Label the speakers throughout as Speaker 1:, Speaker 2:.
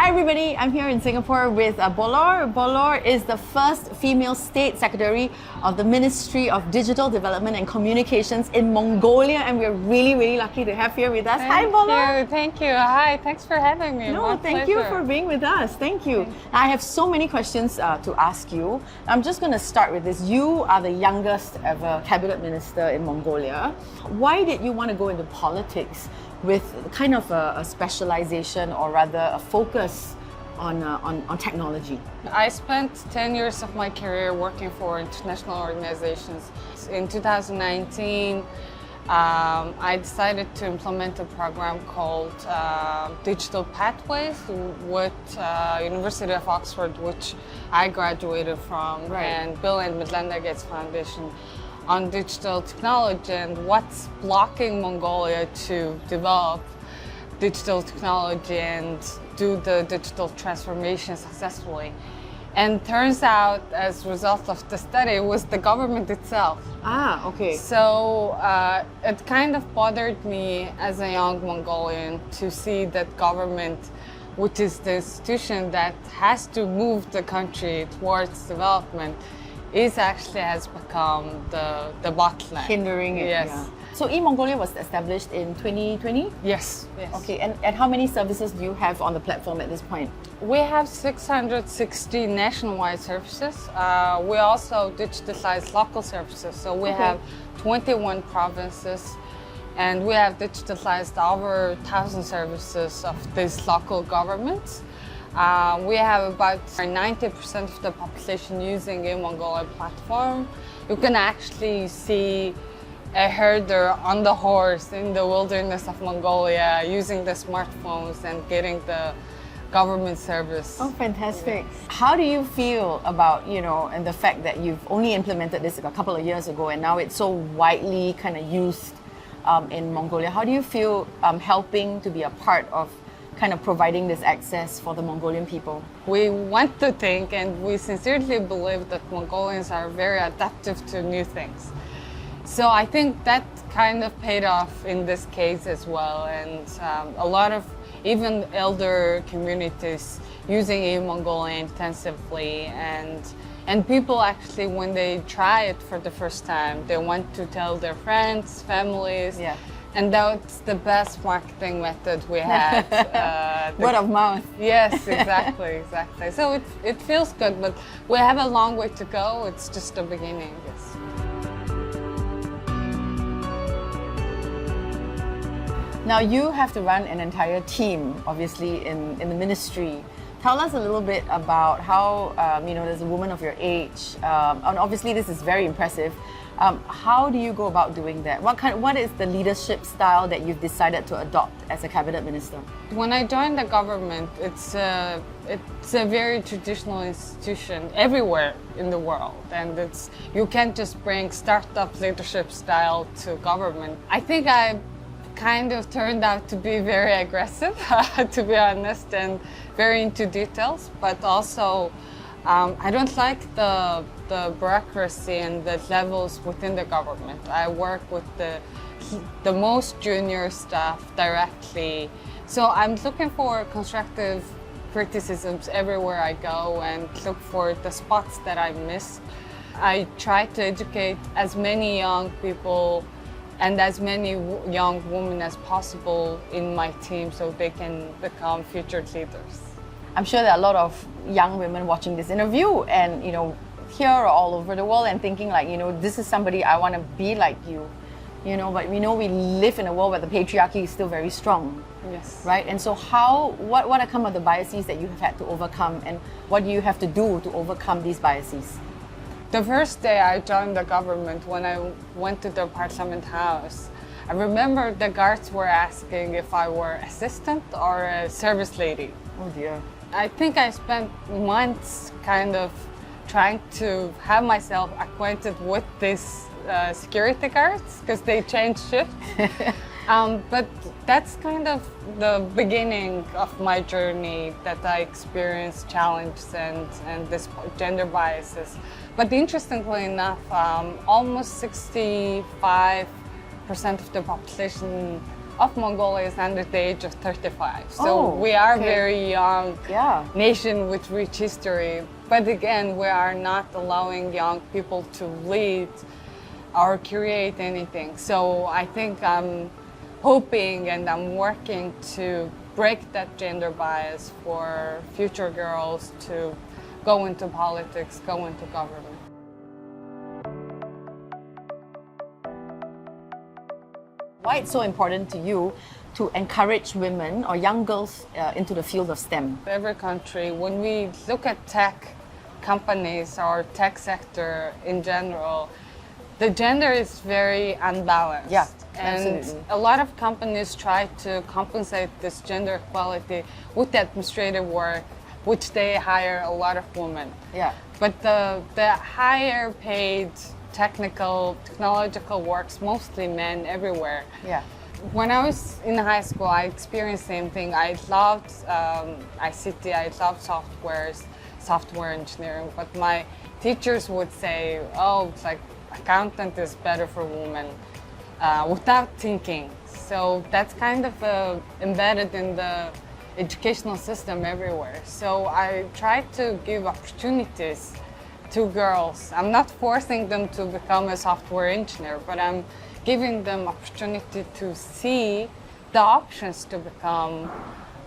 Speaker 1: Hi everybody, I'm here in Singapore with Bolor. Bolor is the first female state secretary of the Ministry of Digital Development and Communications in Mongolia, and we're really lucky to have here with us. Hi Bolor!
Speaker 2: Thank you. Hi, thanks for having me.
Speaker 1: No, thank you for being with us. Thank you. I have so many questions to ask you. I'm just going to start with this. You are the youngest ever cabinet minister in Mongolia. Why did you want to go into politics with kind of a specialization, or rather a focus on technology?
Speaker 2: I spent 10 years of my career working for international organizations. In 2019, I decided to implement a program called Digital Pathways with University of Oxford, which I graduated from, and Bill and Melinda Gates Foundation, on digital technology and what's blocking Mongolia to develop digital technology and do the digital transformation successfully. And turns out, as a result of the study, it was the government itself.
Speaker 1: Ah, okay.
Speaker 2: So it kind of bothered me as a young Mongolian to see that government, which is the institution that has to move the country towards development, has become the bottleneck.
Speaker 1: Hindering it.
Speaker 2: Yes.
Speaker 1: Yeah. So eMongolia was established in 2020?
Speaker 2: Yes.
Speaker 1: Okay, and how many services do you have on the platform at this point?
Speaker 2: We have 660 nationwide services. We also digitalize local services. So we have 21 provinces, and we have digitalized over 1,000 services of these local governments. We have about 90% of the population using a Mongolia platform. You can actually see a herder on the horse in the wilderness of Mongolia using the smartphones and getting the government service.
Speaker 1: Oh, fantastic. How do you feel about, and the fact that you've only implemented this a couple of years ago and now it's so widely kind of used in Mongolia? How do you feel helping to be a part of kind of providing this access for the Mongolian people?
Speaker 2: We want to think, and we sincerely believe, that Mongolians are very adaptive to new things. So I think that kind of paid off in this case as well, and a lot of even elder communities using eMongolia intensively, and people actually, when they try it for the first time, they want to tell their friends, families.
Speaker 1: Yeah.
Speaker 2: And that's the best marketing method we had.
Speaker 1: Word of mouth.
Speaker 2: Yes, exactly. So it feels good, but we have a long way to go. It's just the beginning, yes.
Speaker 1: Now you have to run an entire team, obviously, in the ministry. Tell us a little bit about how, as a woman of your age, and obviously this is very impressive. How do you go about doing that? What is the leadership style that you've decided to adopt as a cabinet minister?
Speaker 2: When I joined the government, it's a very traditional institution everywhere in the world, and you can't just bring startup leadership style to government. I think I kind of turned out to be very aggressive, to be honest, and very into details, but also I don't like the bureaucracy and the levels within the government. I work with the most junior staff directly. So I'm looking for constructive criticisms everywhere I go and look for the spots that I missed. I try to educate as many young people and as many young women as possible in my team so they can become future leaders.
Speaker 1: I'm sure there are a lot of young women watching this interview and, here or all over the world and thinking like, this is somebody I want to be like you, but we know we live in a world where the patriarchy is still very strong.
Speaker 2: Yes.
Speaker 1: Right? And so what are some of the biases that you have had to overcome, and what do you have to do to overcome these biases?
Speaker 2: The first day I joined the government, when I went to the Parliament House, I remember the guards were asking if I were assistant or a service lady.
Speaker 1: Oh dear.
Speaker 2: I think I spent months kind of trying to have myself acquainted with these security guards because they change shifts. But that's kind of the beginning of my journey, that I experienced challenges and this gender biases. But interestingly enough, almost 65% of the population of Mongolia is under the age of 35. So
Speaker 1: Oh,
Speaker 2: we are
Speaker 1: okay.
Speaker 2: very young
Speaker 1: Yeah.
Speaker 2: nation with rich history. But again, we are not allowing young people to lead or create anything. So I think I'm hoping and I'm working to break that gender bias for future girls to go into politics, go into government.
Speaker 1: Why it's so important to you to encourage women or young girls into the field of STEM?
Speaker 2: Every country, when we look at tech companies or tech sector in general, the gender is very unbalanced.
Speaker 1: Yeah,
Speaker 2: and
Speaker 1: absolutely.
Speaker 2: a lot of companies try to compensate this gender equality with administrative work, which they hire a lot of women.
Speaker 1: Yeah.
Speaker 2: But the higher paid technological works, mostly men everywhere.
Speaker 1: Yeah.
Speaker 2: When I was in high school, I experienced the same thing. I loved ICT, I loved software engineering, but my teachers would say, oh, it's like accountant is better for women, without thinking. So that's kind of embedded in the educational system everywhere. So I try to give opportunities to girls. I'm not forcing them to become a software engineer, but I'm giving them opportunity to see the options to become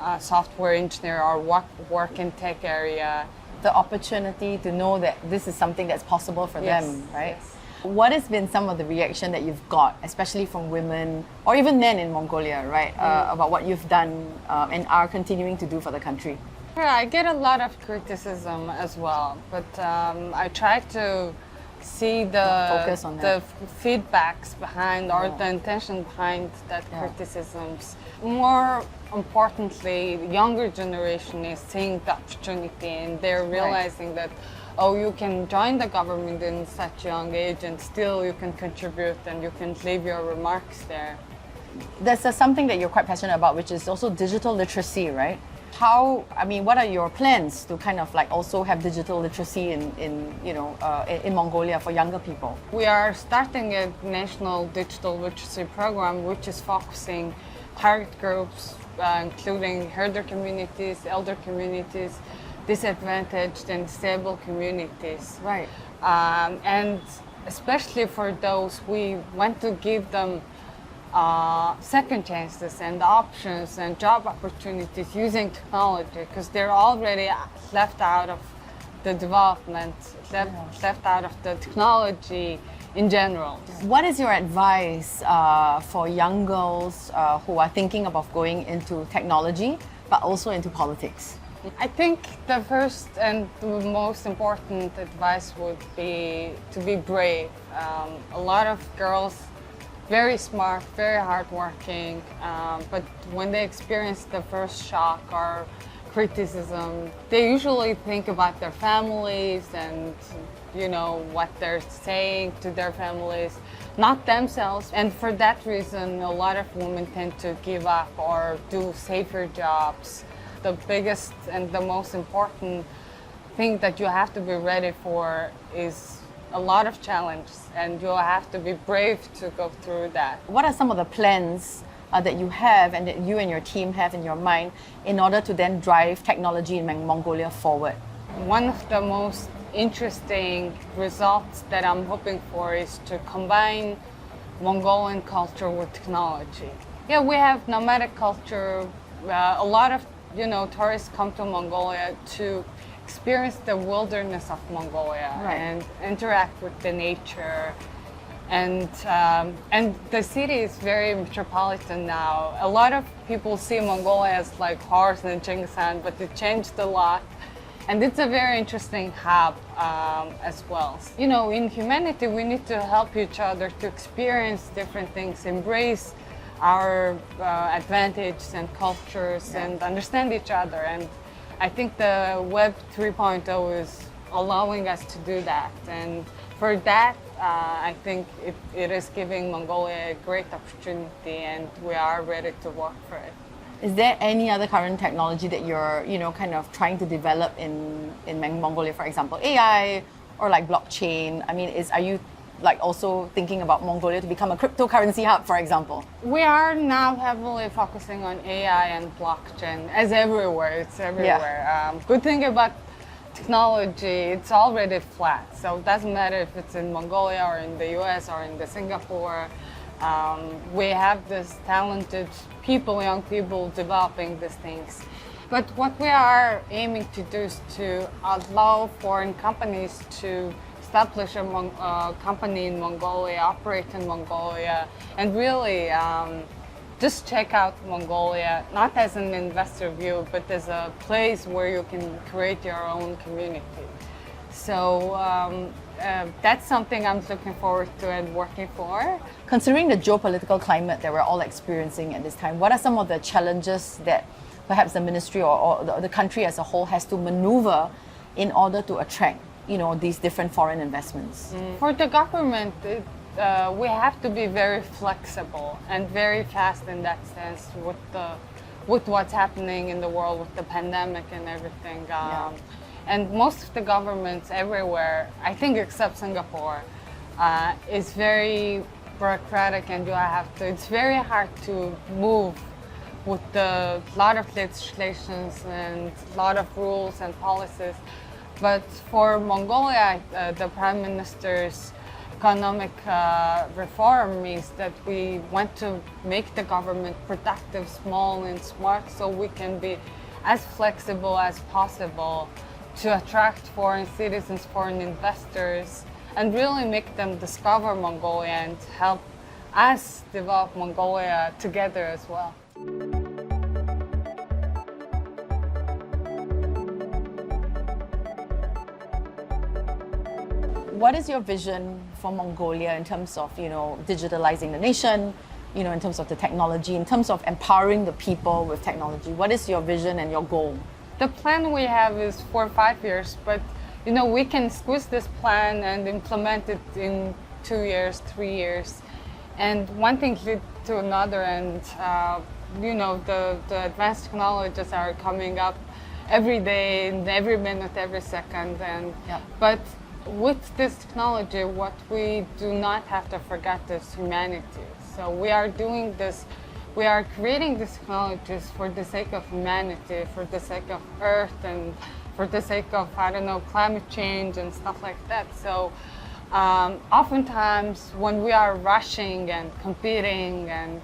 Speaker 2: a software engineer or work in tech area.
Speaker 1: The opportunity to know that this is something that's possible for
Speaker 2: Yes,
Speaker 1: them, right?
Speaker 2: yes.
Speaker 1: What has been some of the reaction that you've got, especially from women or even men in Mongolia, right, about what you've done and are continuing to do for the country?
Speaker 2: Yeah, I get a lot of criticism as well, but I try to see
Speaker 1: Focus on
Speaker 2: the
Speaker 1: that.
Speaker 2: feedbacks behind or the intention behind that criticisms. More importantly, younger generation is seeing the opportunity and they're realizing that, oh, you can join the government in such young age and still you can contribute and you can leave your remarks there.
Speaker 1: There's something that you're quite passionate about, which is also digital literacy, right? What are your plans to kind of like also have digital literacy in Mongolia for younger people?
Speaker 2: We are starting a national digital literacy program, which is focusing target groups, including herder communities, elder communities, disadvantaged and disabled communities.
Speaker 1: Right.
Speaker 2: And especially for those, we want to give them second chances and options and job opportunities using technology because they're already left out of the development, left out of the technology in general.
Speaker 1: What is your advice for young girls who are thinking about going into technology but also into politics?
Speaker 2: I think the first and the most important advice would be to be brave. A lot of girls, very smart, very hardworking, but when they experience the first shock or criticism, they usually think about their families and what they're saying to their families, not themselves. And for that reason, a lot of women tend to give up or do safer jobs. The biggest and the most important thing that you have to be ready for is a lot of challenges, and you'll have to be brave to go through that.
Speaker 1: What are some of the plans that you have and that you and your team have in your mind in order to then drive technology in Mongolia forward?
Speaker 2: One of the most interesting results that I'm hoping for is to combine Mongolian culture with technology. Yeah, we have nomadic culture. A lot of tourists come to Mongolia to experience the wilderness of Mongolia and interact with the nature. And the city is very metropolitan now. A lot of people see Mongolia as like horse and Genghis Khan, but it changed a lot. And it's a very interesting hub as well. In humanity, we need to help each other to experience different things, embrace our advantages and cultures and understand each other. And I think the Web 3.0 is allowing us to do that. And for that, I think it is giving Mongolia a great opportunity and we are ready to work for it.
Speaker 1: Is there any other current technology that you're, kind of trying to develop in Mongolia, for example, AI or like blockchain? Are you like also thinking about Mongolia to become a cryptocurrency hub, for example?
Speaker 2: We are now heavily focusing on AI and blockchain, as everywhere. It's everywhere. Good thing about technology, it's already flat. So it doesn't matter if it's in Mongolia or in the US or in the Singapore. We have this talented people, young people developing these things. But what we are aiming to do is to allow foreign companies to establish a company in Mongolia, operate in Mongolia, and really just check out Mongolia, not as an investor view, but as a place where you can create your own community. So that's something I'm looking forward to and working for.
Speaker 1: Considering the geopolitical climate that we're all experiencing at this time, what are some of the challenges that perhaps the ministry or the country as a whole has to maneuver in order to attract, these different foreign investments?
Speaker 2: For the government, we have to be very flexible and very fast in that sense with what's happening in the world with the pandemic and everything. And most of the governments everywhere, I think except Singapore, is very bureaucratic, and it's very hard to move with a lot of legislations and a lot of rules and policies. But for Mongolia, the Prime Minister's economic reform means that we want to make the government productive, small and smart, so we can be as flexible as possible to attract foreign citizens, foreign investors, and really make them discover Mongolia and help us develop Mongolia together as well.
Speaker 1: What is your vision for Mongolia in terms of, digitalizing the nation, in terms of the technology, in terms of empowering the people with technology? What is your vision and your goal?
Speaker 2: The plan we have is for 5 years, but we can squeeze this plan and implement it in 2 years, 3 years. And one thing leads to another, and the advanced technologies are coming up every day, and every minute, every second. But with this technology, what we do not have to forget is humanity. So we are doing this, we are creating these technologies for the sake of humanity, for the sake of Earth, and for the sake of, climate change and stuff like that. So oftentimes when we are rushing and competing and,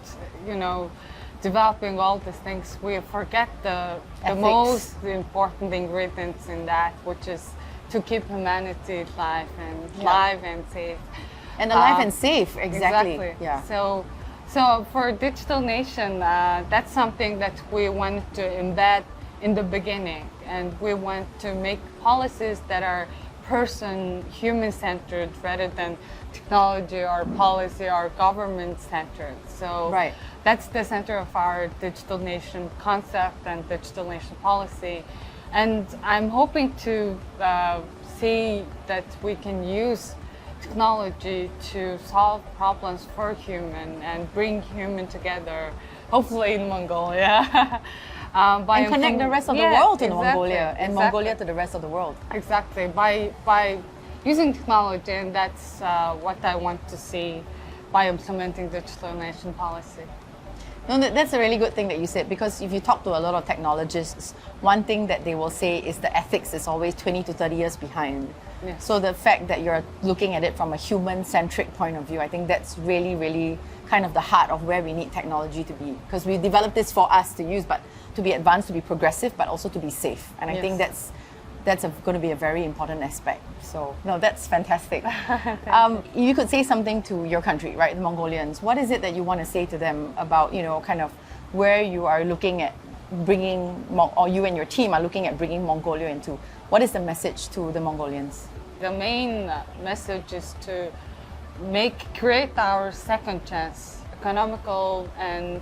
Speaker 2: developing all these things, we forget the most important ingredients in that, which is to keep humanity alive and safe.
Speaker 1: And alive and safe, exactly. Yeah.
Speaker 2: So for Digital Nation, that's something that we wanted to embed in the beginning, and we want to make policies that are human-centered rather than technology or policy or government-centered. So that's the center of our Digital Nation concept and Digital Nation policy. And I'm hoping to see that we can use technology to solve problems for human and bring human together, hopefully in Mongolia.
Speaker 1: And connect the rest of the world to Mongolia and Mongolia to the rest of the world.
Speaker 2: Exactly, by using technology, and that's what I want to see by implementing Digital Nation policy.
Speaker 1: No, that's a really good thing that you said, because if you talk to a lot of technologists, one thing that they will say is the ethics is always 20 to 30 years behind.
Speaker 2: Yes.
Speaker 1: So the fact that you're looking at it from a human-centric point of view, I think that's really, really kind of the heart of where we need technology to be. Because we developed this for us to use, but to be advanced, to be progressive, but also to be safe. And I think that's going to be a very important aspect. So, no, that's fantastic. You could say something to your country, right, the Mongolians. What is it that you want to say to them about, kind of where you are looking at bringing, or you and your team are looking at bringing Mongolia into? What is the message to the Mongolians?
Speaker 2: The main message is to create our second chance, economical and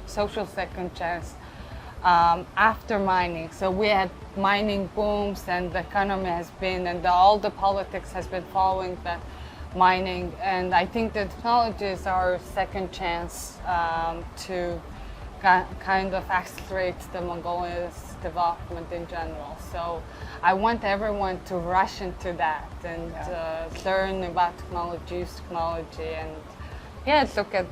Speaker 2: social second chance after mining. So we had mining booms, and the economy has been, and all the politics has been following that mining. And I think the technology is our second chance to kind of accelerate the Mongolia's development in general. So I want everyone to rush into that and learn about technology, use technology, and look at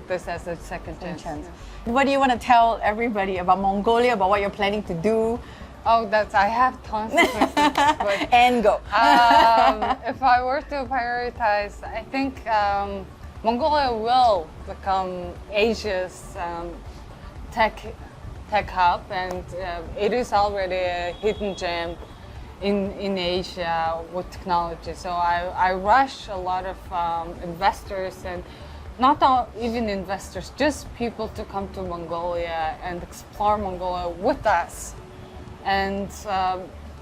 Speaker 2: this as a second chance.
Speaker 1: What do you want to tell everybody about Mongolia, about what you're planning to do?
Speaker 2: Oh, I have tons of questions. But,
Speaker 1: And go.
Speaker 2: if I were to prioritize, I think Mongolia will become Asia's tech hub, and it is already a hidden gem in Asia with technology. So I rush a lot of investors, and not all, even investors, just people to come to Mongolia and explore Mongolia with us, and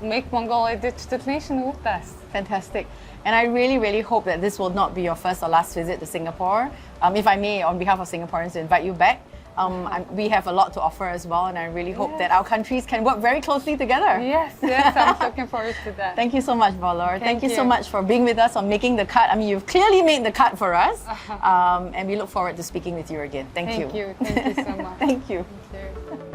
Speaker 2: make Mongolia a digital nation with us.
Speaker 1: Fantastic. And I really, really hope that this will not be your first or last visit to Singapore. If I may, on behalf of Singaporeans, to invite you back. We have a lot to offer as well, and I really hope that our countries can work very closely together.
Speaker 2: Yes, I'm looking forward to that.
Speaker 1: Thank you so much, Bolor. Thank you so
Speaker 2: you.
Speaker 1: much for being with us, on making the cut. I mean, you've clearly made the cut for us, and we look forward to speaking with you again. Thank you.
Speaker 2: Thank you so much.
Speaker 1: Thank you.
Speaker 2: Thank you.